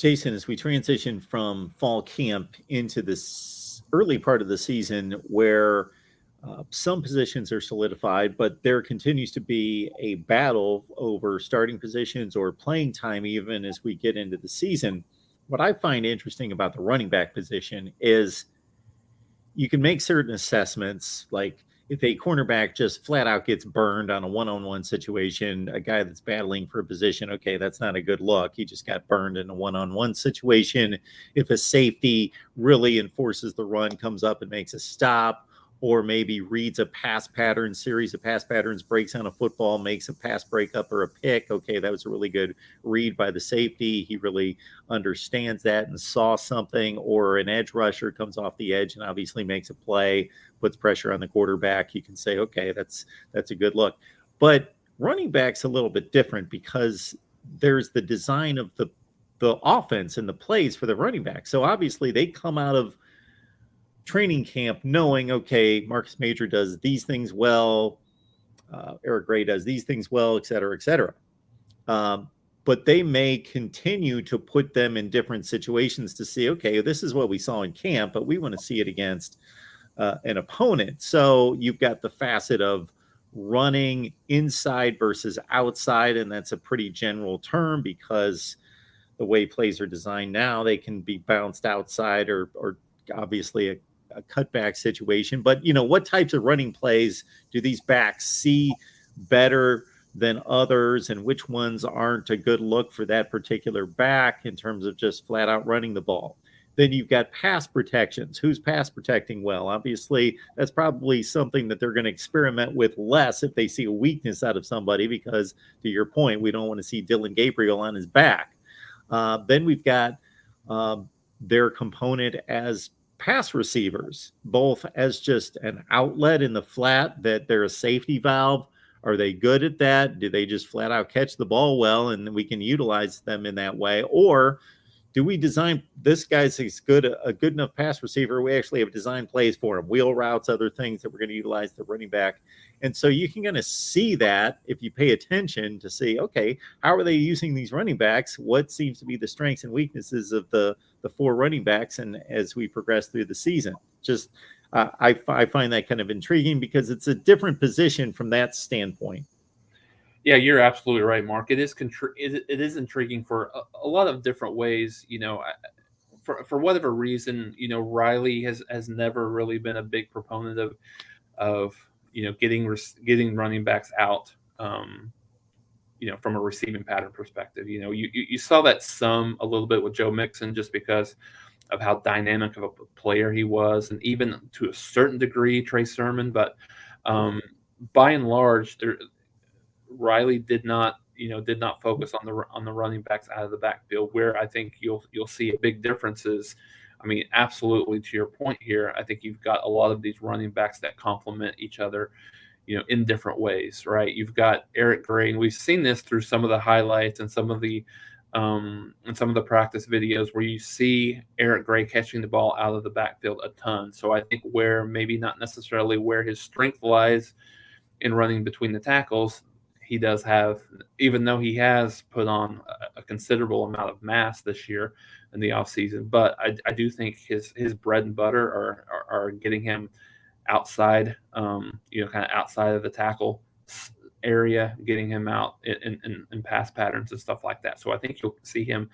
Jason, as we transition from fall camp into this early part of the season where some positions are solidified, but there continues to be a battle over starting positions or playing time even as we get into the season. What I find interesting about the running back position is you can make certain assessments, like if a cornerback just flat out gets burned on a one-on-one situation, a guy that's battling for a position, okay, that's not a good look. He just got burned in a one-on-one situation. If a safety really enforces the run, comes up and makes a stop, or maybe reads a pass pattern, series of pass patterns, breaks on a football, makes a pass breakup or a pick. Okay, that was a really good read by the safety. He really understands that and saw something. Or an edge rusher comes off the edge and obviously makes a play, puts pressure on the quarterback. You can say, okay, that's a good look. But running back's a little bit different because there's the design of the offense and the plays for the running back. So obviously they come out of training camp knowing, okay, Marcus Major does these things well, Eric Gray does these things well, et cetera, et cetera. But they may continue to put them in different situations to see, okay, this is what we saw in camp, but we want to see it against an opponent. So you've got the facet of running inside versus outside, and that's a pretty general term because the way plays are designed now, they can be bounced outside or obviously a cutback situation. But, what types of running plays do these backs see better than others, and which ones aren't a good look for that particular back in terms of just flat out running the ball? Then you've got pass protections. Who's pass protecting well? Obviously, that's probably something that they're going to experiment with less if they see a weakness out of somebody, because to your point, we don't want to see Dylan Gabriel on his back. Then we've got their component as pass receivers, both as just an outlet in the flat, that they're a safety valve. Are they good at that? Do they just flat out catch the ball well and we can utilize them in that way? Or do we design, this guy's a good enough pass receiver, we actually have designed plays for him, wheel routes, other things that we're going to utilize the running back. And so you can kind of see that if you pay attention to see, okay, how are they using these running backs? What seems to be the strengths and weaknesses of the four running backs? And as we progress through the season, just I find that kind of intriguing because it's a different position from that standpoint. Yeah, you're absolutely right, Mark. It is intriguing for a lot of different ways. For whatever reason, Riley has never really been a big proponent of getting running backs out. From a receiving pattern perspective, you saw that a little bit with Joe Mixon, just because of how dynamic of a player he was, and even to a certain degree Trey Sermon. But by and large, Riley did not focus on the running backs out of the backfield. Where I think you'll see a big difference is, I mean, absolutely to your point here, I think you've got a lot of these running backs that complement each other, in different ways, right? You've got Eric Gray, and we've seen this through some of the highlights and some of the practice videos where you see Eric Gray catching the ball out of the backfield a ton. So I think where maybe not necessarily where his strength lies in running between the tackles, he does have, even though he has put on a considerable amount of mass this year in the offseason. But I do think his bread and butter are getting him outside, kind of outside of the tackle area, getting him out in pass patterns and stuff like that. So I think you'll see him,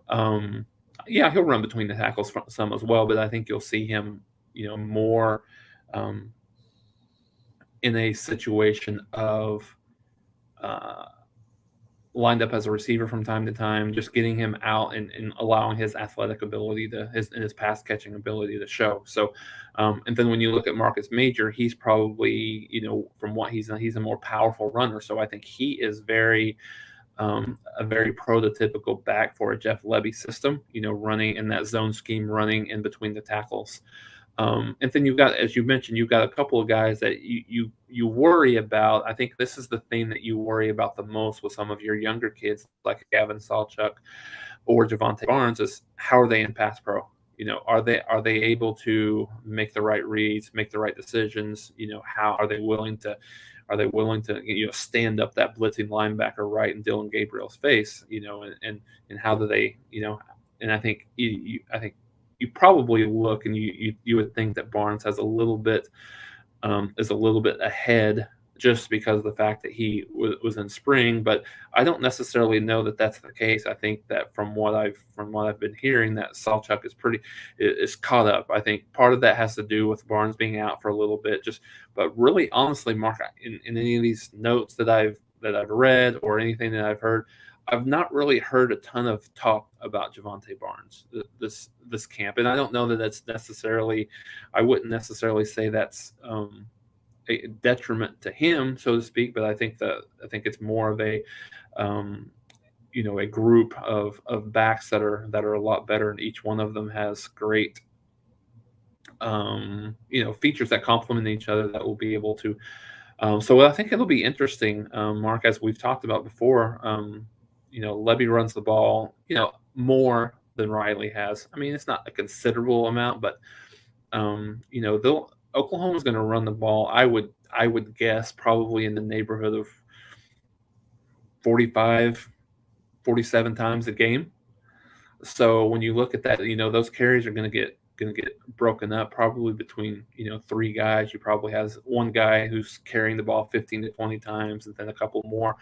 he'll run between the tackles some as well, but I think you'll see him, more in a situation of lined up as a receiver from time to time, just getting him out and allowing his athletic ability his pass catching ability to show. So, and then when you look at Marcus Major, he's probably, from what he's a more powerful runner. So I think he is a very prototypical back for a Jeff Lebby system, running in that zone scheme, running in between the tackles. And then you've got, as you mentioned, you've got a couple of guys that you worry about. I think this is the thing that you worry about the most with some of your younger kids, like Gavin Sawchuk or Javante Barnes, is how are they in pass pro? Are they able to make the right reads, make the right decisions? How are they willing to stand up that blitzing linebacker right in Dylan Gabriel's face? And how do they and I think I think you probably look and you would think that Barnes has a little bit is a little bit ahead just because of the fact that he was in spring. But I don't necessarily know that that's the case. I think that from what I've been hearing, that Salchuk is caught up. I think part of that has to do with Barnes being out for a little bit. Just but really, honestly, Mark, in any of these notes that I've read or anything that I've heard, I've not really heard a ton of talk about Javante Barnes this camp, and I don't know that that's necessarily. I wouldn't necessarily say that's a detriment to him, so to speak. But I think it's more of a a group of backs that are a lot better, and each one of them has great features that complement each other that will be able to. So I think it'll be interesting, Mark, as we've talked about before. Levy runs the ball, more than Riley has. I mean, it's not a considerable amount, but they'll Oklahoma's going to run the ball. I would guess probably in the neighborhood of 45, 47 times a game. So when you look at that, those carries are going to get broken up probably between three guys. You probably has one guy who's carrying the ball 15 to 20 times, and then a couple more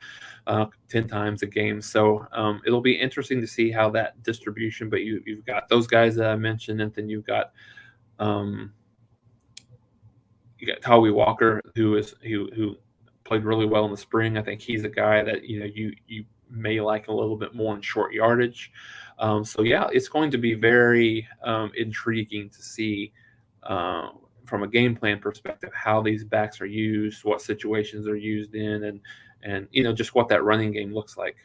10 times a game. So it'll be interesting to see how that distribution. But you've got those guys that I mentioned, and then you've got Tawi Walker, who played really well in the spring. I think he's a guy that you may like a little bit more in short yardage. So yeah, it's going to be very intriguing to see from a game plan perspective how these backs are used, what situations they're used in, and just what that running game looks like.